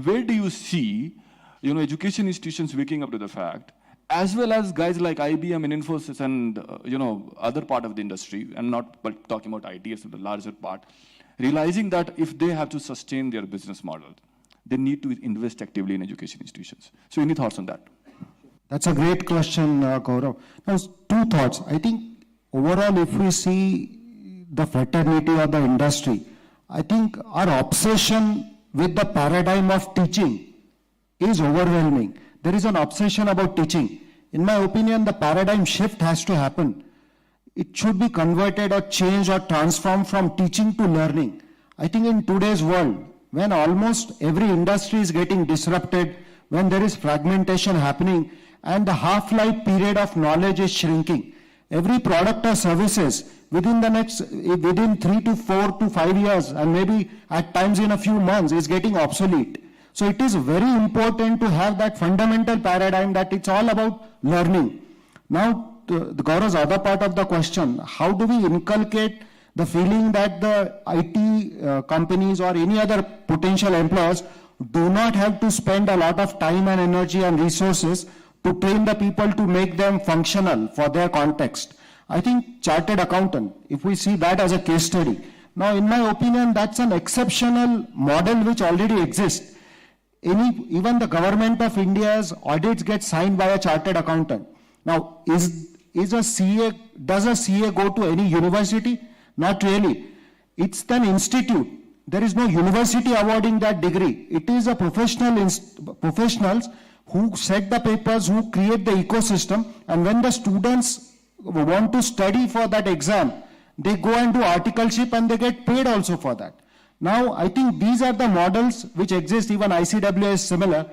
where do you see, education institutions waking up to the fact, as well as guys like IBM and Infosys and, other part of the industry, and not but talking about IT as the larger part, realizing that if they have to sustain their business model, they need to invest actively in education institutions. So any thoughts on that? That's a great question, Gaurav. Now, two thoughts. I think overall, if we see the fraternity of the industry, I think our obsession with the paradigm of teaching is overwhelming. There is an obsession about teaching. In my opinion, the paradigm shift has to happen. It should be converted or changed or transformed from teaching to learning. I think in today's world, when almost every industry is getting disrupted, when there is fragmentation happening, and the half-life period of knowledge is shrinking, every product or services within 3 to 4 to 5 years, and maybe at times in a few months, is getting obsolete. So it is very important to have that fundamental paradigm that it's all about learning. Now, the Gaurav's other part of the question, how do we inculcate the feeling that the IT companies or any other potential employers do not have to spend a lot of time and energy and resources to train the people to make them functional for their context? I think chartered accountant, if we see that as a case study. Now, in my opinion, that's an exceptional model which already exists. Even the government of India's audits get signed by a chartered accountant. Now, does a CA go to any university? Not really. It's an institute. There is no university awarding that degree. It is a professionals who set the papers, who create the ecosystem, and when the students want to study for that exam, they go and do articleship and they get paid also for that. Now, I think these are the models which exist. Even ICWA is similar.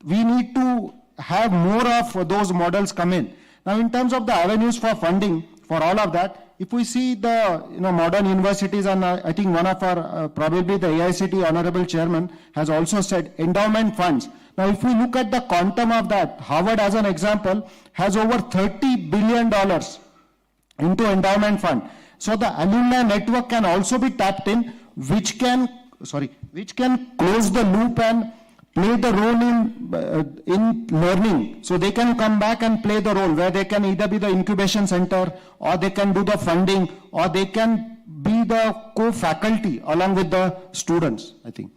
We need to have more of those models come in. Now, in terms of the avenues for funding for all of that, if we see the modern universities, and I think one of our, probably the AICT Honorable Chairman has also said endowment funds. Now, if we look at the quantum of that, Harvard as an example has over $30 billion into endowment fund. So the alumni network can also be tapped in, which can close the loop and play the role in learning. So they can come back and play the role where they can either be the incubation center, or they can do the funding, or they can be the co-faculty along with the students, I think.